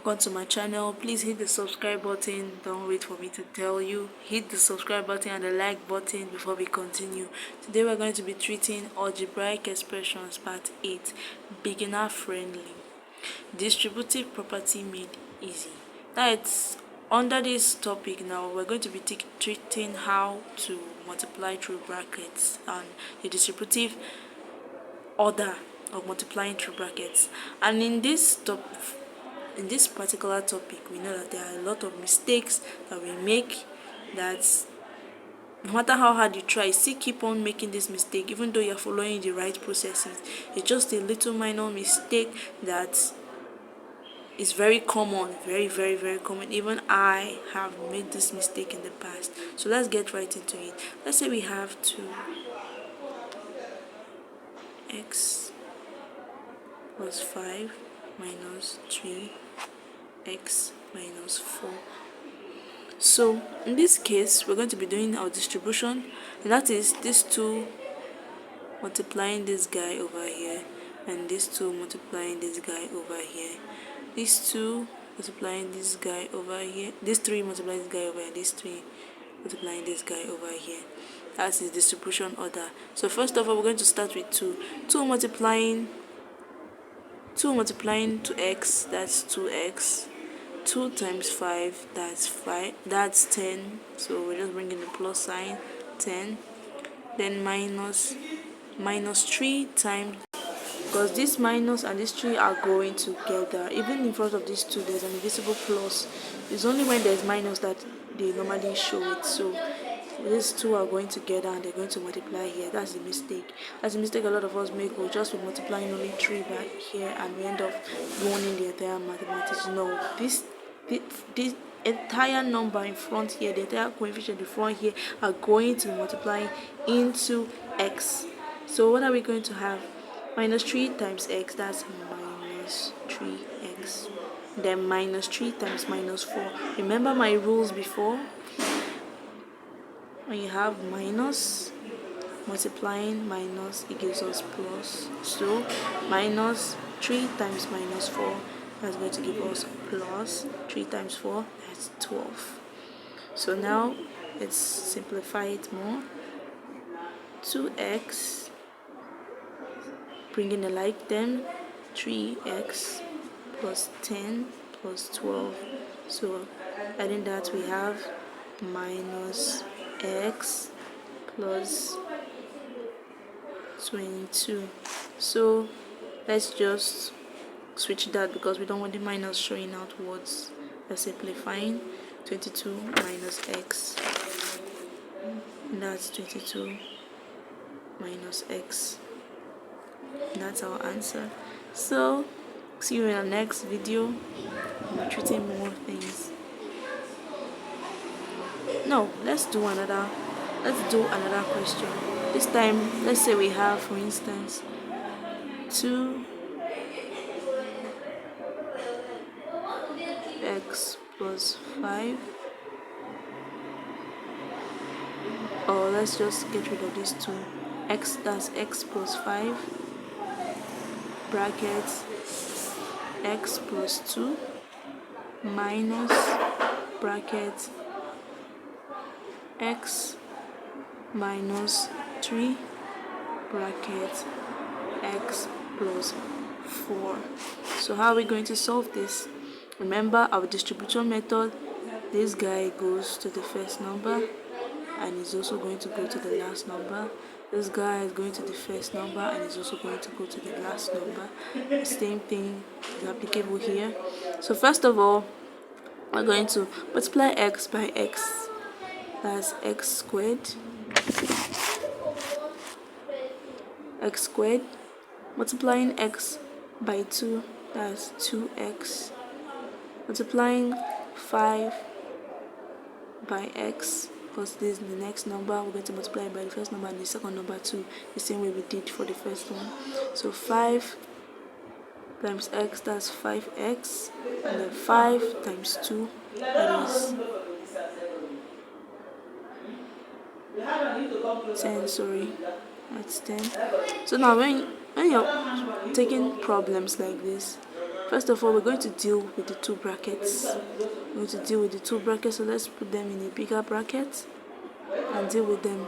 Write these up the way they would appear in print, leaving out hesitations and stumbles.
welcome to my channel. Please hit the subscribe button. Don't wait for me to tell you. Hit the subscribe button and the like button before we continue. Today we're going to be treating algebraic expressions part 8, beginner friendly. Distributive property made easy. That's under this topic. Now we're going to be treating how to multiply through brackets and the distributive order of multiplying through brackets. And in this particular topic, we know that there are a lot of mistakes that we make, that no matter how hard you try, you still keep on making this mistake even though you're following the right processes. It's just a little minor mistake that is very common, very common. Even I have made this mistake in the past. So let's get right into it. Let's say we have 2x plus 5 minus 3x minus 4. So in this case, we're going to be doing our distribution, and that is these two multiplying this guy over here, and these two multiplying this guy over here, these two multiplying this guy over here, these three multiplying this guy over here, these three multiplying this guy over here. That's the distribution order. So first of all, we're going to start with 2 multiplying 2x, that's 2x. 2 times 5, that's 10. So we're just bringing the plus sign, 10. Then minus 3 times, because this minus and this 3 are going together. Even in front of these 2, there's an invisible plus. It's only when there's minus that they normally show it. So these 2 are going together and they're going to multiply here. That's the mistake. That's the mistake a lot of us make. We'll just be multiplying only 3 back here and we end up ruining the entire mathematics. No, this entire number in front here, the entire coefficient in front here, are going to be multiplying into x. So what are we going to have? Minus 3 times x, that's minus 3x. Then minus 3 times minus 4. Remember my rules before? When you have minus multiplying minus, it gives us plus. So minus 3 times minus 4, that's going to give us plus 3 times 4, that's 12. So now let's simplify it more. 2x, bringing the like term, 3x plus 10 plus 12. So adding that, we have minus x plus 22. So let's just switch that because we don't want the minus showing outwards. We're simplifying. 22 minus x, and that's 22 minus x. And that's our answer. So see you in our next video. We're treating more things. No, let's do another question. This time, let's say we have, for instance, 2x plus 5, or let's just get rid of these 2. X, that's x plus 5, brackets x plus 2 minus bracket x minus 3 bracket x plus 4. So how are we going to solve this? Remember our distribution method. This guy goes to the first number and is also going to go to the last number. This guy is going to the first number and is also going to go to the last number. The same thing is applicable here. So first of all, we're going to multiply x by x. That's x squared. X squared. Multiplying x by 2, that's 2x. Multiplying 5 by x, because this is the next number, we're going to multiply by the first number and the second number too, the same way we did for the first one. So 5 times x, that's 5x, and then 5 times 2, that is 10, sorry, that's 10. So now when you're taking problems like this, First of all, we're going to deal with the two brackets. So let's put them in a bigger bracket and deal with them.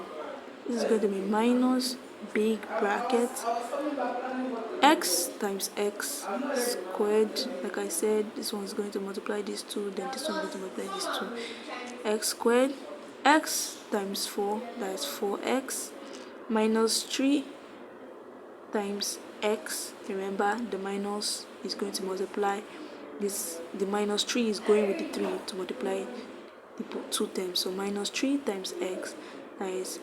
This is going to be minus big bracket x times x squared. Like I said, this one's going to multiply these two, then this one's going to multiply these two. X squared, x times 4, that's 4x, minus 3 times x. Remember, the minus is going to multiply this. The minus 3 is going with the 3 to multiply the two terms. So minus 3 times x, that is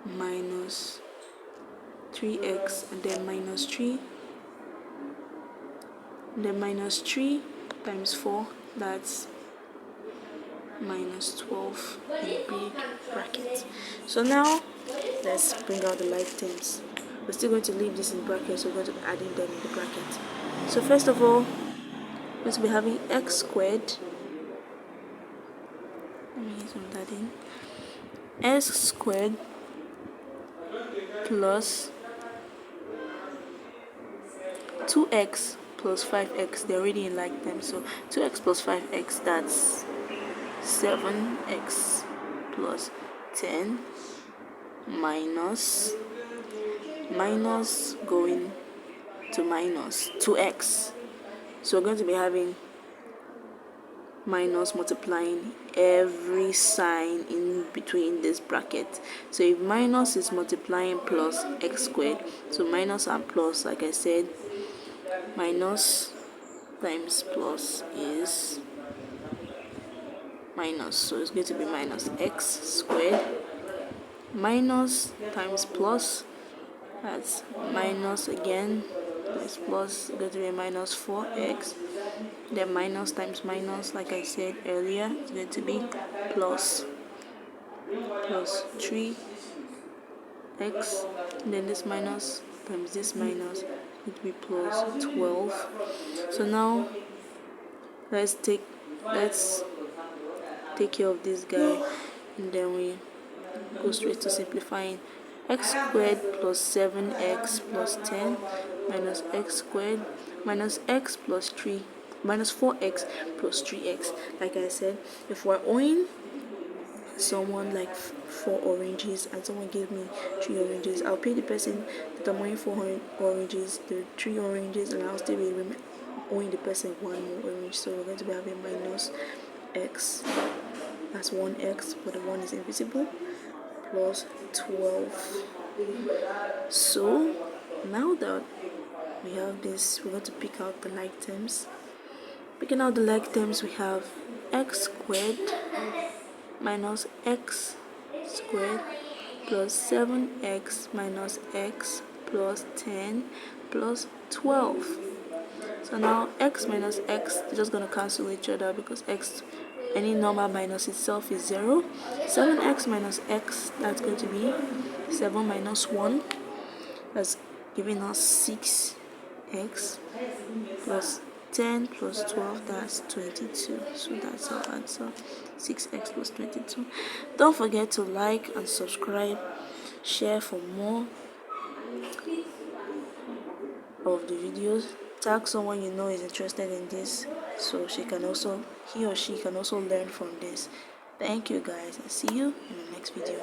minus 3x, and then minus 3, and then minus 3 times 4, that's minus 12 in big bracket. So now let's bring out the like terms. We're still going to leave this in brackets, so we're going to be adding them in the bracket. So first of all, we're going to be having x squared. Let me use that in. S squared plus 2x plus 5x. They're already in like terms, so 2x plus 5x, that's 7x plus 10 minus going to minus 2x. So we're going to be having minus multiplying every sign in between this bracket. So if minus is multiplying plus x squared, so minus and plus, like I said, minus times plus is minus, so it's going to be minus x squared, minus times plus, that's minus again, plus plus, it's going to be minus 4x, then minus times minus, like I said earlier, it's going to be plus 3x, and then this minus times this minus, it would be plus 12. So now let's take care of this guy, and then we go straight to simplifying. X squared plus 7x plus 10 minus x squared minus x plus 3 minus 4x plus 3x. Like I said, if we're owing someone like 4 oranges and someone gave me 3 oranges, I'll pay the person that I'm owing 4 oranges the 3 oranges, and I'll still be owing the person 1 more orange. So we're going to be having minus x, that's 1x, but the 1 is invisible, plus 12. So now that we have this, we're going to pick out the like terms. Picking out the like terms, we have x squared minus x squared plus 7x minus x plus 10 plus 12. So now x minus x, they're just going to cancel each other because x, any number minus itself is 0. 7x minus x, that's going to be 7 minus 1, that's giving us 6x plus 10 plus 12, that's 22. So that's our answer, 6x plus 22. Don't forget to like and subscribe, share for more of the videos. Tag someone you know is interested in this, so he or she can also learn from this. Thank you guys, and see you in the next video.